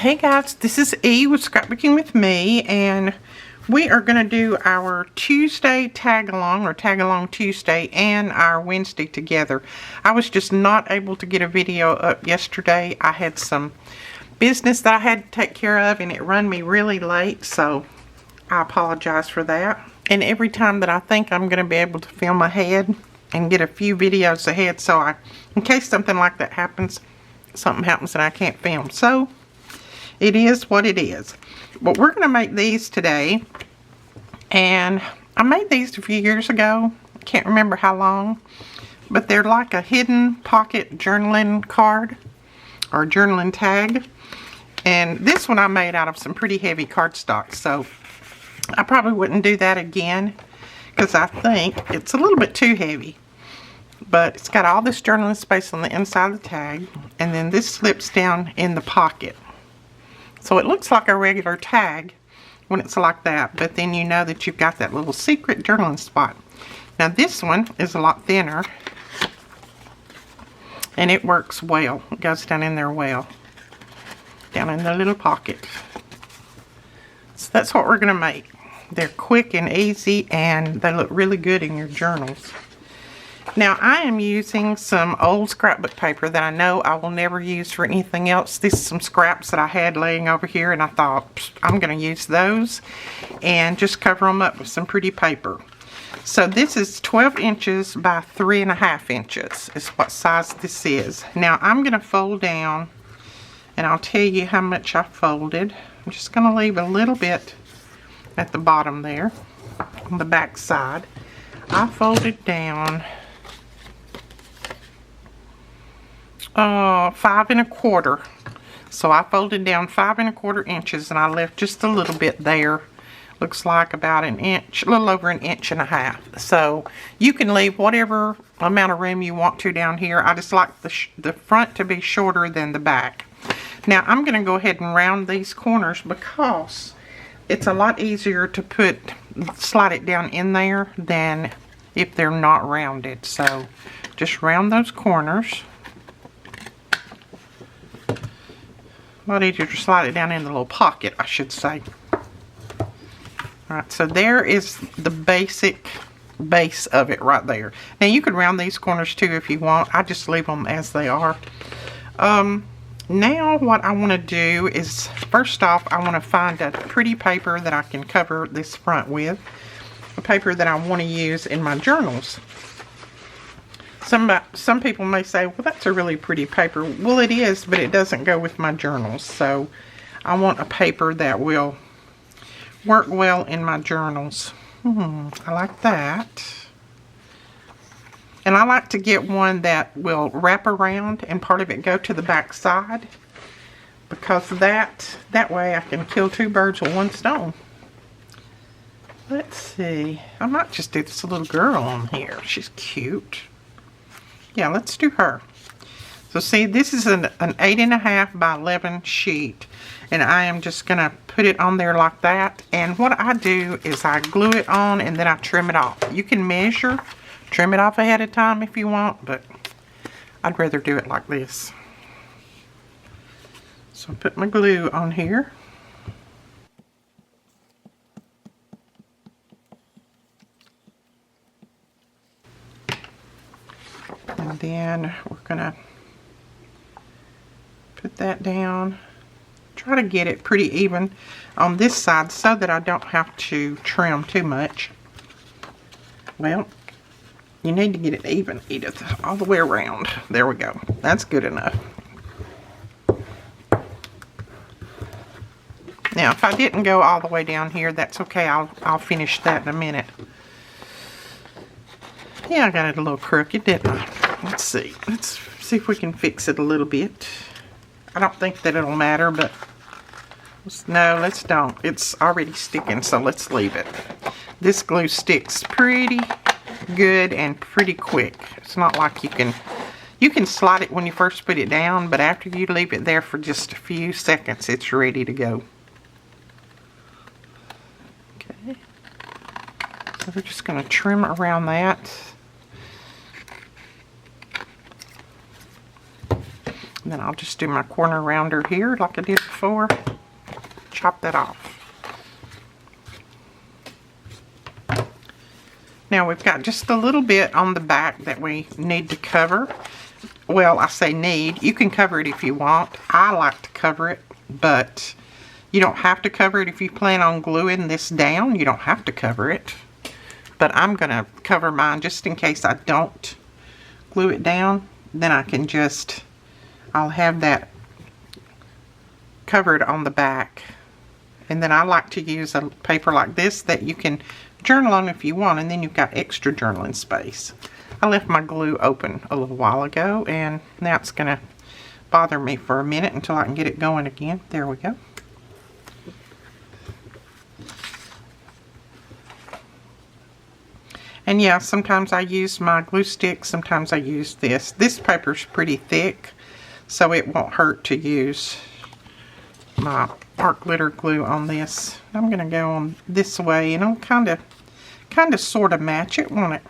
Hey guys, this is E with Scrapbooking with Me, and we are going to do our Tuesday tag along, or tag along Tuesday, and our Wednesday together. I was just not able to get a video up yesterday. I had some business that I had to take care of, and it run me really late, so I apologize for that. And every time that I think I'm going to be able to film ahead and get a few videos ahead, so in case something like that happens, something happens and I can't film. So it is what it is. But we're going to make these today. And I made these a few years ago. I can't remember how long. But they're like a hidden pocket journaling card. Or journaling tag. And this one I made out of some pretty heavy cardstock. So I probably wouldn't do that again. Because I think it's a little bit too heavy. But it's got all this journaling space on the inside of the tag. And then this slips down in the pocket. So it looks like a regular tag when it's like that, but then you know that you've got that little secret journaling spot. Now this one is a lot thinner, and it works well. It goes down in there well, down in the little pocket. So that's what we're going to make. They're quick and easy, and they look really good in your journals. Now I am using some old scrapbook paper that I know I will never use for anything else. This is some scraps that I had laying over here, and I thought I'm going to use those and just cover them up with some pretty paper. So this is 12 inches by 3.5 inches is what size this is. Now I'm going to fold down, and I'll tell you how much I folded. I'm just going to leave a little bit at the bottom there on the back side. I folded down 5 1/4. So I folded down 5 1/4 inches, and I left just a little bit there. Looks like about an inch, a little over 1.5 inches. So you can leave whatever amount of room you want to down here. I just like the front to be shorter than the back. Now I'm going to go ahead and round these corners because it's a lot easier to slide it down in there than if they're not rounded. So just round those corners. A lot easier to slide it down in the little pocket, I should say. Alright, so there is the basic base of it right there. Now you could round these corners too if you want. I just leave them as they are. Now what I want to do is, first off, I want to find a pretty paper that I can cover this front with. A paper that I want to use in my journals. Some people may say, well, that's a really pretty paper. Well, it is, but it doesn't go with my journals. So I want a paper that will work well in my journals. I like that. And I like to get one that will wrap around and part of it go to the back side. Because that way I can kill 2 birds with 1 stone. Let's see. I might just do this little girl on here. She's cute. Yeah, let's do her. So see, this is an 8.5 by 11 sheet. And I am just going to put it on there like that. And what I do is I glue it on and then I trim it off. You can measure, trim it off ahead of time if you want, but I'd rather do it like this. So I put my glue on here. And then we're going to put that down. Try to get it pretty even on this side so that I don't have to trim too much. Well, you need to get it even, Edith, all the way around. There we go. That's good enough. Now, if I didn't go all the way down here, that's okay. I'll finish that in a minute. Yeah, I got it a little crooked, didn't I? Let's see. Let's see if we can fix it a little bit. I don't think that it'll matter, but no, let's don't. It's already sticking, so let's leave it. This glue sticks pretty good and pretty quick. It's not like you can slide it when you first put it down, but after you leave it there for just a few seconds, it's ready to go. Okay. So we're just going to trim around that. And then I'll just do my corner rounder here like I did before. Chop that off. Now we've got just a little bit on the back that we need to cover. Well, I say need. You can cover it if you want. I like to cover it, but you don't have to cover it if you plan on gluing this down. You don't have to cover it. But I'm going to cover mine just in case I don't glue it down. Then I can just, I'll have that covered on the back. And then I like to use a paper like this that you can journal on if you want, and then you've got extra journaling space. I left my glue open a little while ago, and now it's going to bother me for a minute until I can get it going again. There we go. And yeah, sometimes I use my glue stick, sometimes I use this. This paper's pretty thick, so it won't hurt to use my art glitter glue on this. I'm going to go on this way, and I'll kind of sort of match it, won't it?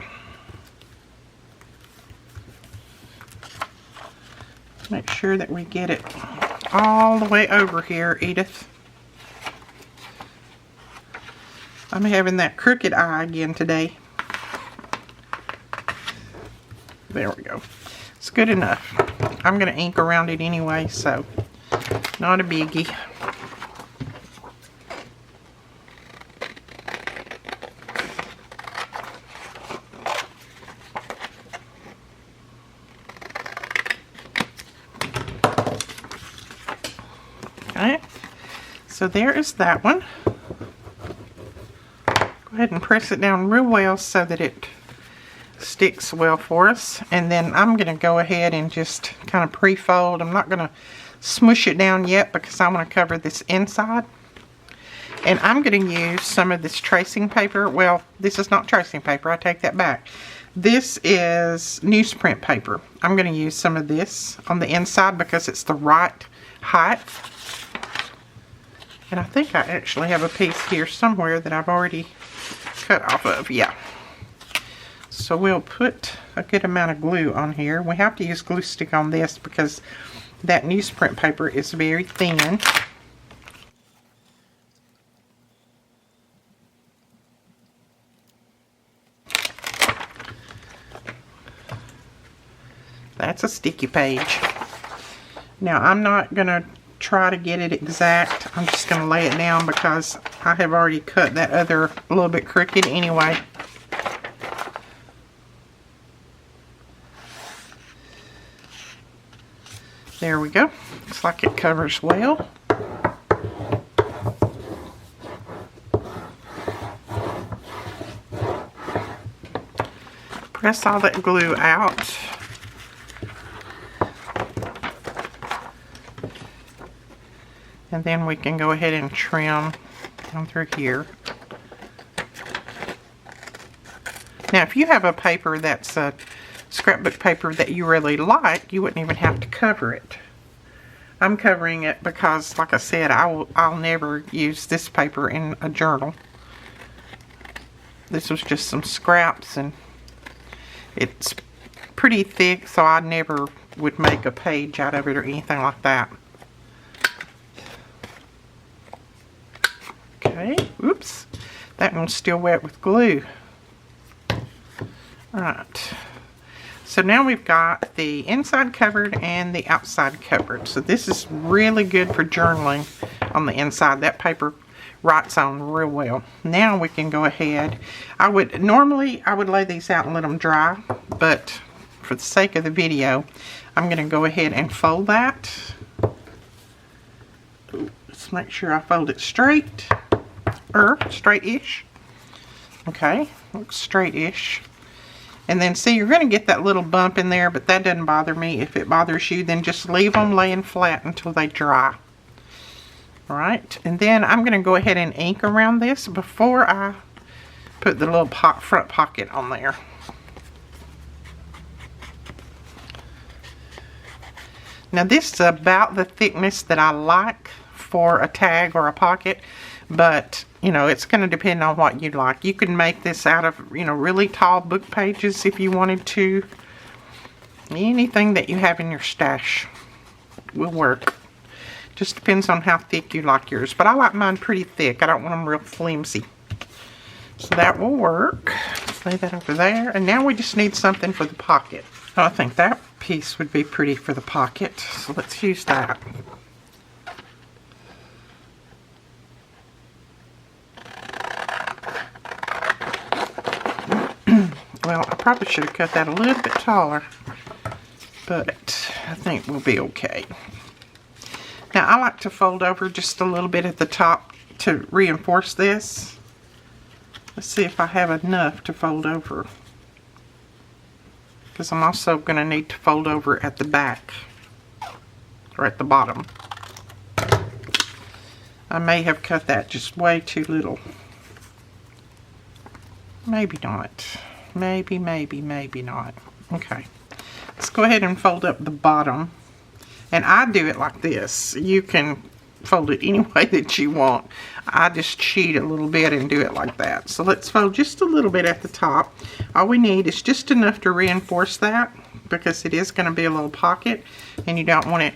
Make sure that we get it all the way over here, Edith. I'm having that crooked eye again today. There we go. It's good enough. I'm going to ink around it anyway, so not a biggie. Okay, so there is that one. Go ahead and press it down real well so that it sticks well for us. And then I'm going to go ahead and just kind of pre-fold. I'm not going to smush it down yet because I want to cover this inside. And I'm going to use some of this tracing paper. Well, this is not tracing paper. I take that back. This is newsprint paper. I'm going to use some of this on the inside because it's the right height. And I think I actually have a piece here somewhere that I've already cut off of. Yeah. So we'll put a good amount of glue on here. We have to use glue stick on this because that newsprint paper is very thin. That's a sticky page. Now I'm not going to try to get it exact. I'm just going to lay it down because I have already cut that other a little bit crooked anyway. There we go. Looks like it covers well. Press all that glue out. And then we can go ahead and trim down through here. Now, if you have a paper that's a scrapbook paper that you really like, you wouldn't even have to cover it. I'm covering it because, like I said, I'll never use this paper in a journal. This was just some scraps, and it's pretty thick, so I never would make a page out of it or anything like that. Okay, oops, that one's still wet with glue. Alright, so now we've got the inside covered and the outside covered. So this is really good for journaling on the inside. That paper writes on real well. Now we can go ahead. Normally I would lay these out and let them dry, but for the sake of the video, I'm going to go ahead and fold that. Let's make sure I fold it straight. Straight-ish. Okay, looks straight-ish. And then see, you're going to get that little bump in there, but that doesn't bother me. If it bothers you, then just leave them laying flat until they dry. Alright, and then I'm going to go ahead and ink around this before I put the little front pocket on there. Now this is about the thickness that I like for a tag or a pocket, but you know, it's going to depend on what you like. You can make this out of, you know, really tall book pages if you wanted to. Anything that you have in your stash. will work. Just depends on how thick you like yours. But I like mine pretty thick. I don't want them real flimsy. So that will work. Let's lay that over there. And now we just need something for the pocket. Oh, I think that piece would be pretty for the pocket. So let's use that. Well, I probably should have cut that a little bit taller, but I think we'll be okay. Now, I like to fold over just a little bit at the top to reinforce this. Let's see if I have enough to fold over, because I'm also going to need to fold over at the back, or at the bottom. I may have cut that just way too little. Maybe not. Maybe not. Okay. Let's go ahead and fold up the bottom. And I do it like this. You can fold it any way that you want. I just cheat a little bit and do it like that. So let's fold just a little bit at the top. All we need is just enough to reinforce that, because it is going to be a little pocket and you don't want it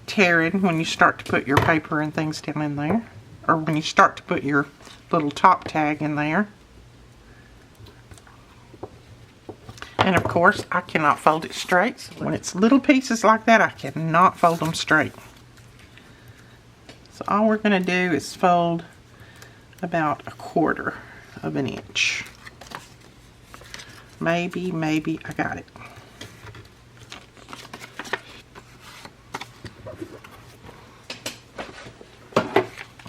tearing when you start to put your paper and things down in there, or when you start to put your little top tag in there. And of course, I cannot fold it straight. So when it's little pieces like that, I cannot fold them straight. So all we're going to do is fold about 1/4 of an inch. Maybe, I got it.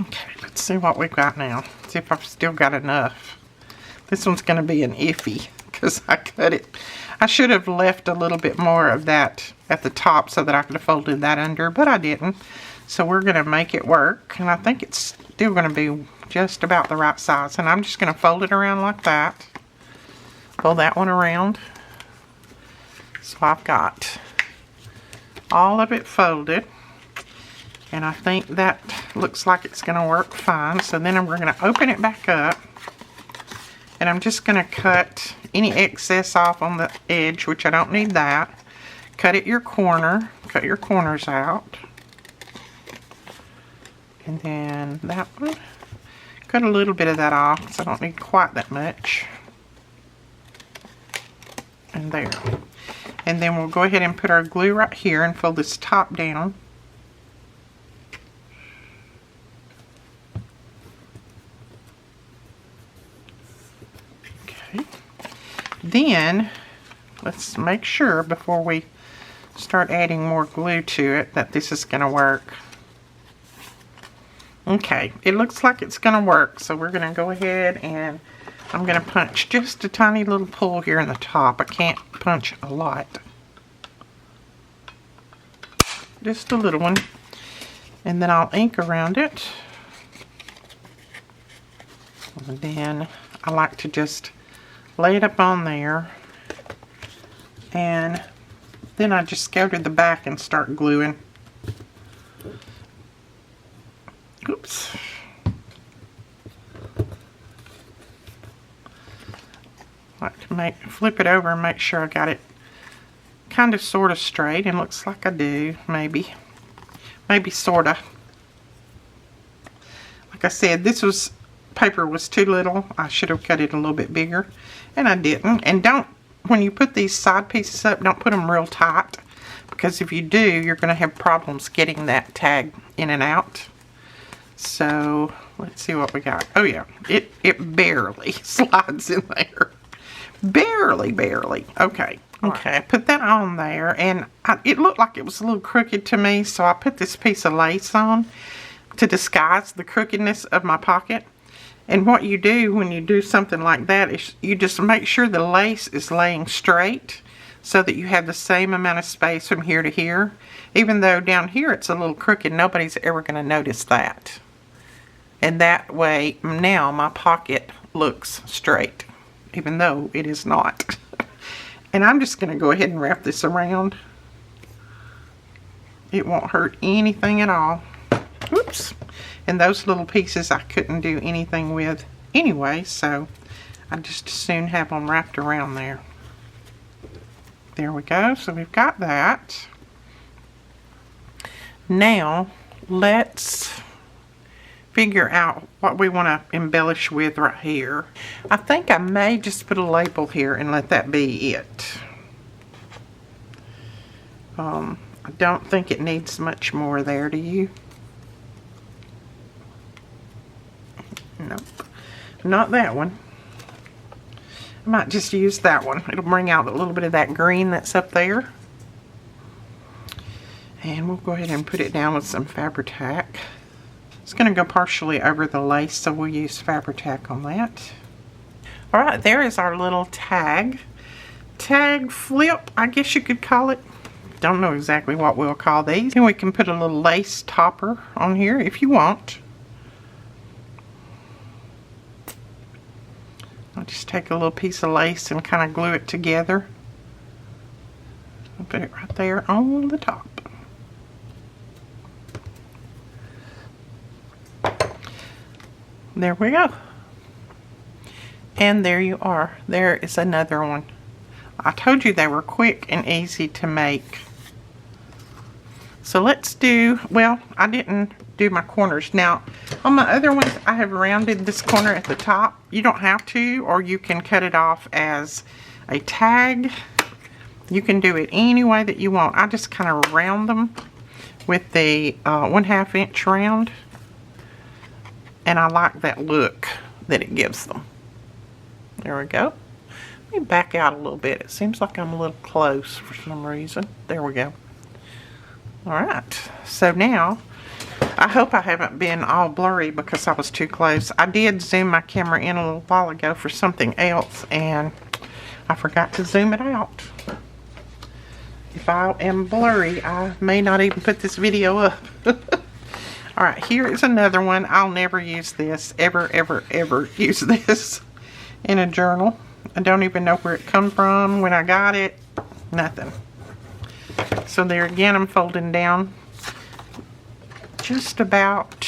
Okay, let's see what we've got now. See if I've still got enough. This one's going to be an iffy, because I cut it. I should have left a little bit more of that at the top so that I could have folded that under, but I didn't. So we're going to make it work, and I think it's still going to be just about the right size. And I'm just going to fold it around like that. Fold that one around. So I've got all of it folded, and I think that looks like it's going to work fine. So then we're going to open it back up. And I'm just going to cut any excess off on the edge, which I don't need that. Cut at your corner. Cut your corners out. And then that one. Cut a little bit of that off, because I don't need quite that much. And there. And then we'll go ahead and put our glue right here and fold this top down. Then, let's make sure before we start adding more glue to it that this is going to work. Okay, it looks like it's going to work, so we're going to go ahead and I'm going to punch just a tiny little pull here in the top. I can't punch a lot. Just a little one. And then I'll ink around it. And then I like to just lay it up on there, and then I just go to the back and start gluing. Oops. I like to flip it over and make sure I got it kind of sort of straight, and looks like I do. Maybe sort of. Like I said, this paper was too little. I should have cut it a little bit bigger, and I didn't. And don't, when you put these side pieces up, don't put them real tight, because if you do, you're going to have problems getting that tag in and out. So let's see what we got. Oh yeah, it barely slides in there. Barely. Okay, I put that on there, and it looked like it was a little crooked to me, so I put this piece of lace on to disguise the crookedness of my pocket. And what you do when you do something like that is you just make sure the lace is laying straight so that you have the same amount of space from here to here. Even though down here it's a little crooked, nobody's ever going to notice that. And that way now my pocket looks straight, even though it is not. And I'm just going to go ahead and wrap this around. It won't hurt anything at all. Oops. And those little pieces I couldn't do anything with anyway, so I just as soon have them wrapped around there. There we go. So we've got that. Now, let's figure out what we want to embellish with right here. I think I may just put a label here and let that be it. I don't think it needs much more there, do you? Nope, not that one. I might just use that one. It'll bring out a little bit of that green that's up there. And we'll go ahead and put it down with some Fabri-Tac. It's going to go partially over the lace, so we'll use Fabri-Tac on that. Alright, there is our little tag. Tag flip, I guess you could call it. Don't know exactly what we'll call these. And we can put a little lace topper on here if you want. I'll just take a little piece of lace and kind of glue it together. I'll put it right there on the top. There we go. And there you are. There is another one. I told you they were quick and easy to make. So let's do, well, I didn't do my corners. Now, on my other ones, I have rounded this corner at the top. You don't have to, or you can cut it off as a tag. You can do it any way that you want. I just kind of round them with the 1/2 inch round. And I like that look that it gives them. There we go. Let me back out a little bit. It seems like I'm a little close for some reason. There we go. Alright, so now, I hope I haven't been all blurry because I was too close. I did zoom my camera in a little while ago for something else, and I forgot to zoom it out. If I am blurry, I may not even put this video up. Alright, here is another one. I'll never use this. Ever, ever, ever use this in a journal. I don't even know where it come from, when I got it. Nothing. So there again, I'm folding down just about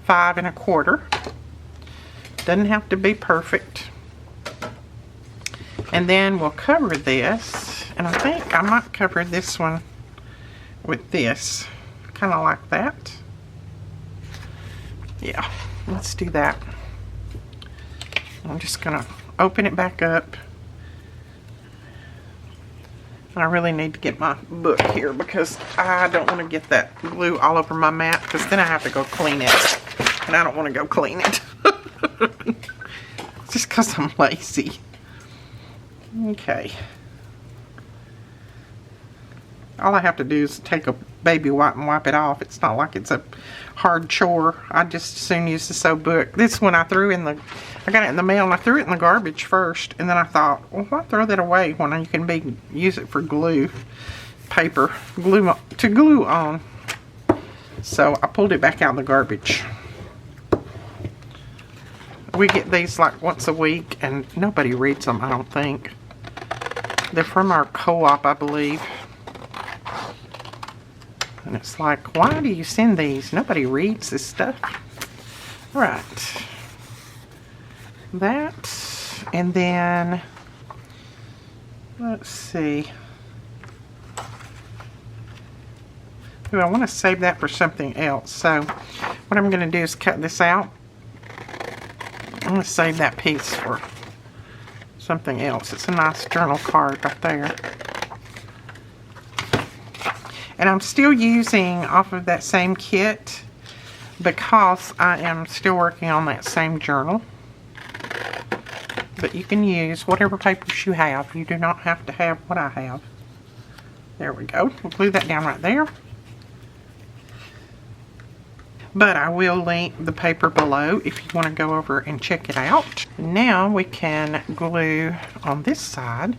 5 1/4. Doesn't have to be perfect. And then we'll cover this. And I think I might cover this one with this. Kind of like that. Yeah, let's do that. I'm just going to open it back up. And I really need to get my book here because I don't want to get that glue all over my mat because then I have to go clean it. And I don't want to go clean it. Just because I'm lazy. Okay. All I have to do is take a baby wipe and wipe it off. It's not like it's a hard chore. I just as soon use the soap book. This one I threw in the, I got it in the mail and I threw it in the garbage first. And then I thought, well, why throw that away when you can use it for glue, paper, glue to glue on. So I pulled it back out of the garbage. We get these like once a week and nobody reads them, I don't think. They're from our co-op, I believe. And it's like, why do you send these? Nobody reads this stuff. Alright. That. And then, let's see. Ooh, I want to save that for something else. So, what I'm going to do is cut this out. I'm going to save that piece for something else. It's a nice journal card right there. And I'm still using off of that same kit because I am still working on that same journal. But you can use whatever papers you have. You do not have to have what I have. There we go. We'll glue that down right there. But I will link the paper below if you want to go over and check it out. Now we can glue on this side.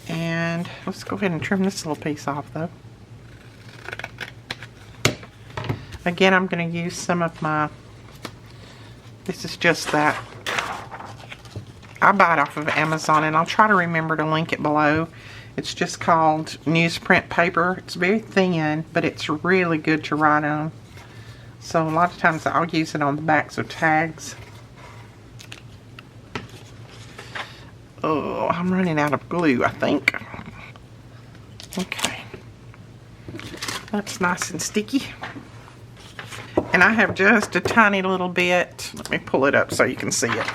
And let's go ahead and trim this little piece off though. Again, I'm going to use some of my, this is just that, I buy it off of Amazon and I'll try to remember to link it below. It's just called newsprint paper. It's very thin, but it's really good to write on. So a lot of times I'll use it on the backs of tags. Oh, I'm running out of glue, I think. Okay. That's nice and sticky. And I have just a tiny little bit, let me pull it up so you can see it.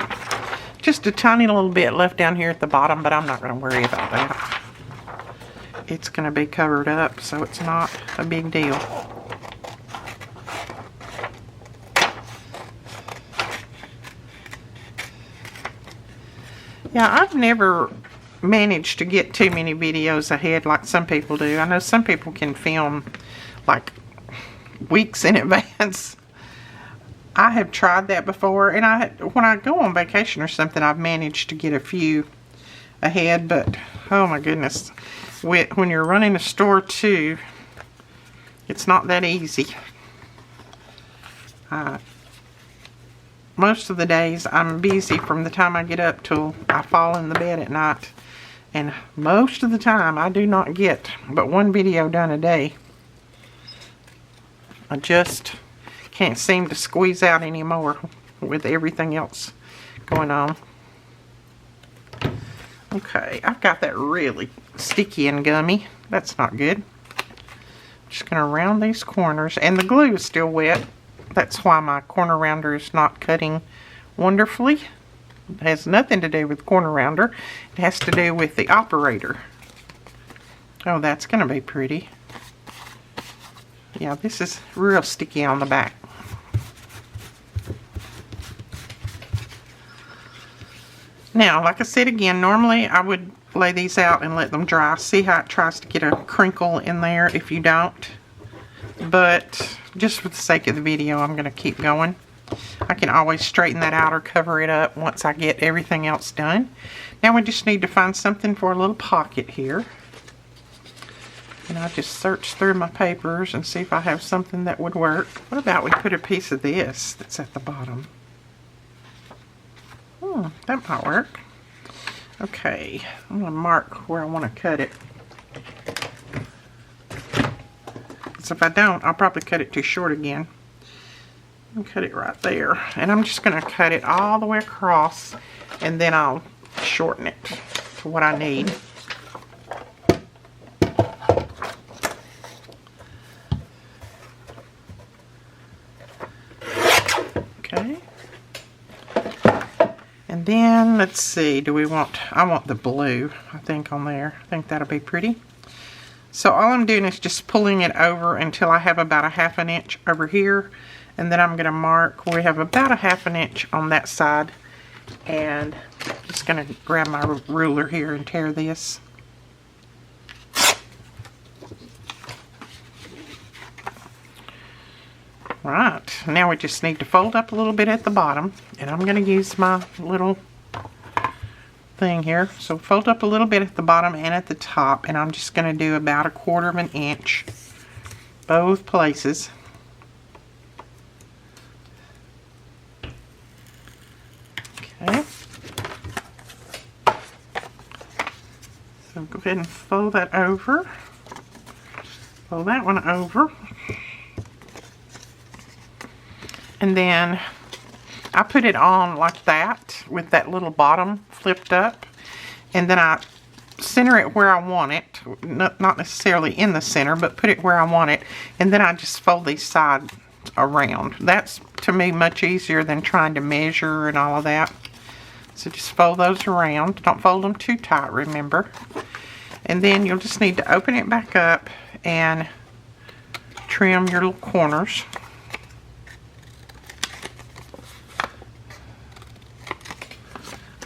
Just a tiny little bit left down here at the bottom, but I'm not going to worry about that. It's going to be covered up, so it's not a big deal. Yeah, I've never managed to get too many videos ahead like some people do. I know some people can film like weeks in advance. I have tried that before, and when I go on vacation or something, I've managed to get a few ahead, but oh my goodness, when you're running a store too, it's not that easy. Most of the days I'm busy from the time I get up till I fall in the bed at night, and most of the time I do not get but one video done a day. I just can't seem to squeeze out anymore with everything else going on. Okay, I've got that really sticky and gummy. That's not good. Just going to round these corners, and the glue is still wet. That's why my corner rounder is not cutting wonderfully. It has nothing to do with the corner rounder. It has to do with the operator. Oh, that's going to be pretty. Yeah, this is real sticky on the back. Now, like I said again, normally I would lay these out and let them dry. See how it tries to get a crinkle in there if you don't. But just for the sake of the video, I'm going to keep going. I can always straighten that out or cover it up once I get everything else done. Now we just need to find something for a little pocket here. And I just search through my papers and see if I have something that would work. What about we put a piece of this that's at the bottom? That might work. Okay, I'm going to mark where I want to cut it. So if I don't, I'll probably cut it too short again. I'll cut it right there. And I'm just going to cut it all the way across, and then I'll shorten it to what I need. Okay. And then, let's see, I want the blue, I think, on there. I think that'll be pretty. So all I'm doing is just pulling it over until I have about a 1/2 inch over here. And then I'm going to mark where we have about a 1/2 inch on that side. And I'm just going to grab my ruler here and tear this. Right, now we just need to fold up a little bit at the bottom, and I'm going to use my little thing here. So fold up a little bit at the bottom and at the top, and I'm just going to do about 1/4 inch both places. Okay. So go ahead and fold that over. Fold that one over. And then I put it on like that with that little bottom flipped up. And then I center it where I want it. Not necessarily in the center, but put it where I want it. And then I just fold these sides around. That's, to me, much easier than trying to measure and all of that. So just fold those around. Don't fold them too tight, remember. And then you'll just need to open it back up and trim your little corners.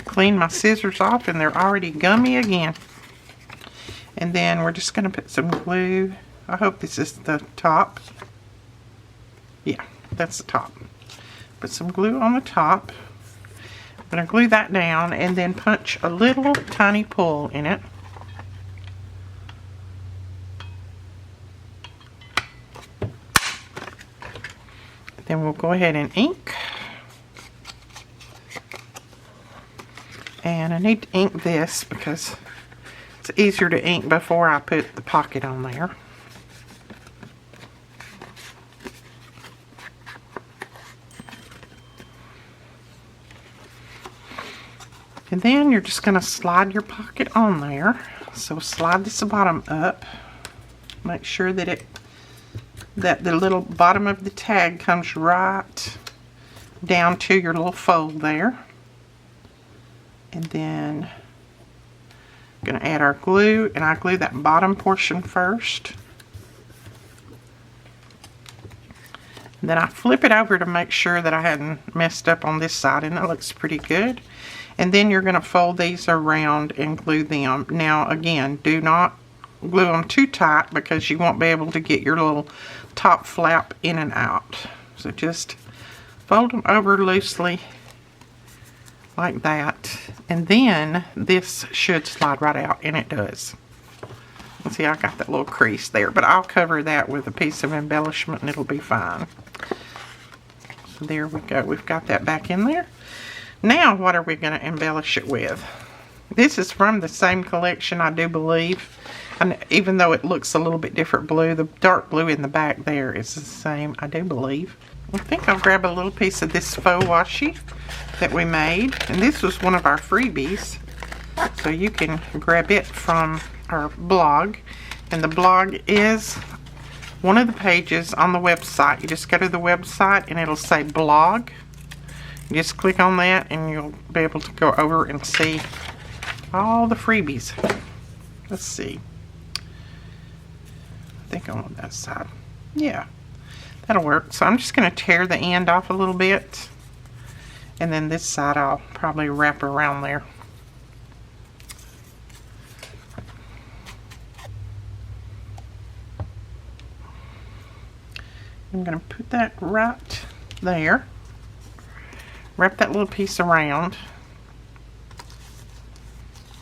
Clean my scissors off and they're already gummy again. And then we're just going to put some glue. I hope this is the top. Yeah, that's the top. Put some glue on the top. I'm going to glue that down and then punch a little tiny pull in it. Then we'll go ahead and ink. And I need to ink this because it's easier to ink before I put the pocket on there. And then you're just going to slide your pocket on there. So slide this bottom up. Make sure that it that the little bottom of the tag comes right down to your little fold there. And then I'm going to add our glue, and I glue that bottom portion first. And then I flip it over to make sure that I hadn't messed up on this side, and it looks pretty good. And then you're going to fold these around and glue them. Now again, do not glue them too tight because you won't be able to get your little top flap in and out. So just fold them over loosely like that, and then this should slide right out, and it does. See, I got that little crease there, but I'll cover that with a piece of embellishment and it'll be fine. So there we go. We've got that back in there. Now what are we going to embellish it with? This is from the same collection, I do believe. And even though it looks a little bit different blue, the dark blue in the back there is the same, I do believe. I think I'll grab a little piece of this faux washi that we made. And this was one of our freebies. So you can grab it from our blog. And the blog is one of the pages on the website. You just go to the website and it'll say blog. You just click on that and you'll be able to go over and see all the freebies. Let's see. I think I'm on that side. Yeah, that'll work. So I'm just going to tear the end off a little bit. And then this side I'll probably wrap around there. I'm going to put that right there. Wrap that little piece around.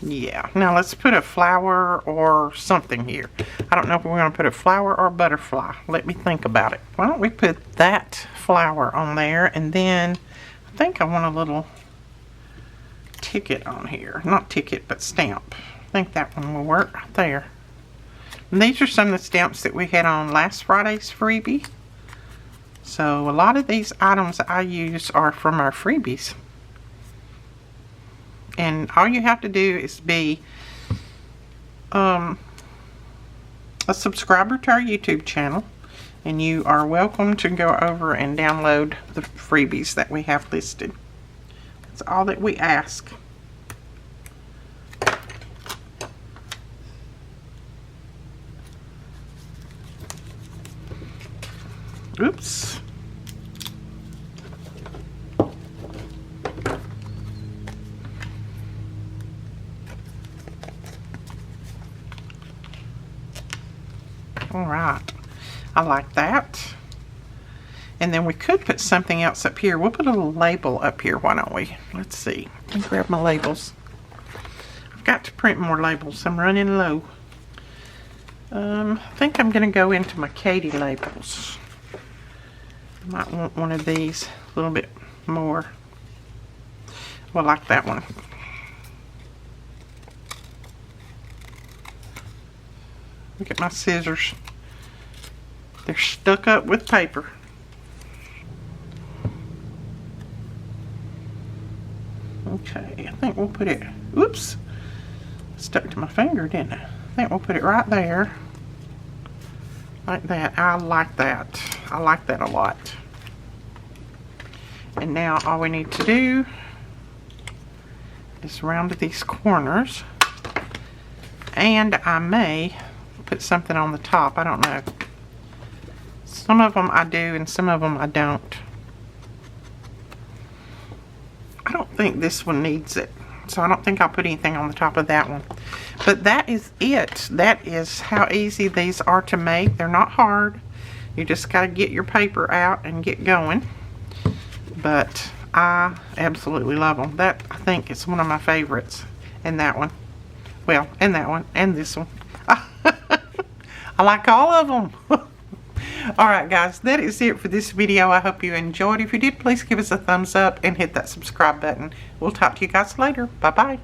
Yeah, now let's put a flower or something here. I don't know if we're going to put a flower or a butterfly. Let me think about it. Why don't we put that flower on there, and then I think I want a little ticket on here. Not ticket, but stamp. I think that one will work right there. And these are some of the stamps that we had on last Friday's freebie. So a lot of these items I use are from our freebies. And all you have to do is be a subscriber to our YouTube channel. And you are welcome to go over and download the freebies that we have listed. That's all that we ask. Oops. All right. I like that. And then we could put something else up here. We'll put a little label up here. Why don't we? Let's see. Let me grab my labels. I've got to print more labels. I'm running low. I think I'm going to go into my Katie labels. I might want one of these a little bit more. Well, like that one. Look at my scissors. They're stuck up with paper. Okay, I think we'll put it, oops, stuck to my finger, didn't it? I think we'll put it right there. Like that. I like that. I like that a lot. And now all we need to do is round these corners. And I may put something on the top. I don't know. Some of them I do and some of them I don't. I don't think this one needs it. So I don't think I'll put anything on the top of that one. But that is it. That is how easy these are to make. They're not hard. You just got to get your paper out and get going. But I absolutely love them. That, I think, is one of my favorites. And that one. Well, and that one. And this one. I like all of them. Alright guys, that is it for this video. I hope you enjoyed. If you did, please give us a thumbs up and hit that subscribe button. We'll talk to you guys later. Bye bye.